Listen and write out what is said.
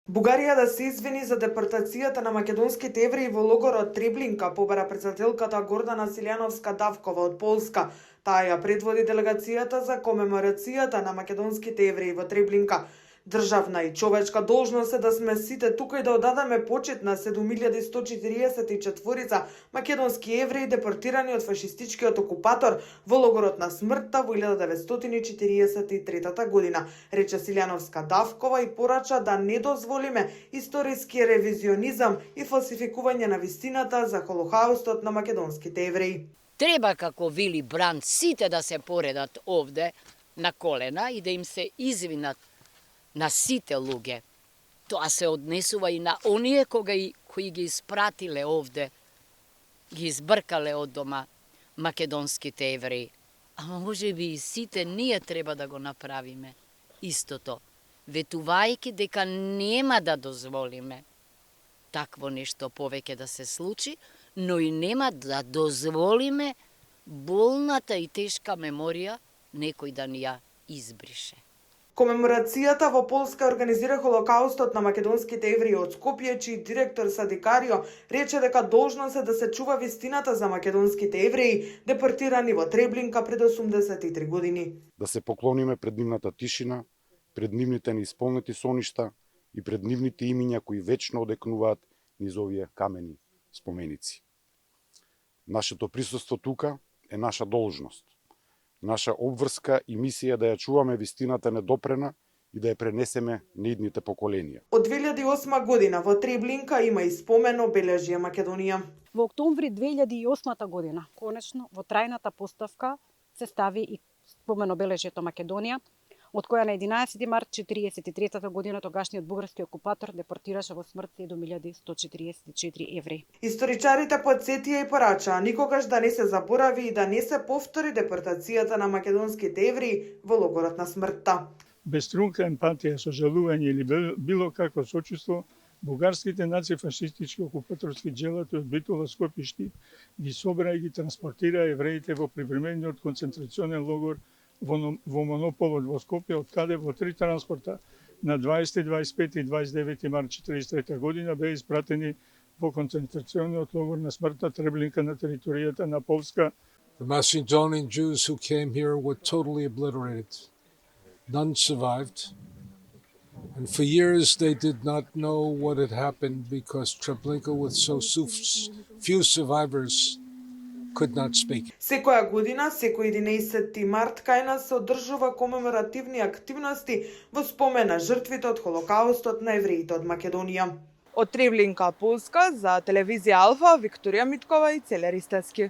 Бугарија да се извини за депортацијата на македонските евреи во логорот Треблинка, побара председателката Гордана Силјановска-Давкова од Полска. Таа ја предводи делегацијата за комеморацијата на македонските евреи во Треблинка. Државна и човечка должност е да сме сите тука и да одадеме почит на 7144 македонски евреи депортирани од фашистичкиот окупатор во логорот на смртта во 1943 година, рече Силјановска-Давкова и порача да не дозволиме историски ревизионизам и фалсификување на вистината за Холокаустот на македонските евреи. Треба, како Вили Бранд, сите да се поредат овде на колена и да им се извинат на сите луѓе. Тоа се однесува и на оние кои ги испратиле овде, ги избркале од дома македонските евреи. Ама може би и сите ние треба да го направиме истото, ветувајќи дека нема да дозволиме такво нешто повеќе да се случи, но и нема да дозволиме болната и тешка меморија некој да ни ја избрише. Комеморацијата во Полска организира Холокаустот на македонските евреи од Скопје, чиј директор Садикарио рече дека должност е да се чува вистината за македонските евреи депортирани во Треблинка пред 83 години. Да се поклониме пред нивната тишина, пред нивните неисполнети соништа и пред нивните имиња кои вечно одекнуваат низ овие камени споменици. Нашето присуство тука е наша должност. Наша обврска и мисија да ја чуваме вистината недопрена и да ја пренесеме на идните поколенија. Од 2008 година во Треблинка има и спомен обележје Македонија. Во октомври 2008 година, конечно, во трајната поставка се стави и спомен обележјето Македонија, од која на 11 март 1943 година тогашниот бугарски окупатор депортираше во смрт 7144 евреи. Историчарите потсетија и порачаа никогаш да не се заборави и да не се повтори депортацијата на македонските евреи во логорот на смртта. Без трунка емпатија, сожалување или било какво сочувство, бугарските нацифашистички окупаторски джелати од Битола Скопје ги собра и ги транспортира евреите во привремениот концентрационен логор во Монополот во Скопје, од каде во 3 транспорта на 20, 25 и 29 март 1943 година беа испратени во концентрациониот логор на смртта Треблинка на територијата на Полска. The Macedonian Jews who came here were totally obliterated. None survived. And for years they did not know what had happened because Treblinka, with so few survivors, could not speak. Секоја година, секој 11 март, кај нас се одржува комеморативни активности во спомен на жртвите од Холокаустот на евреите од Македонија. Од Треблинка, Полска, за телевизија Алфа, Викторија Миткова и Целер Истевски.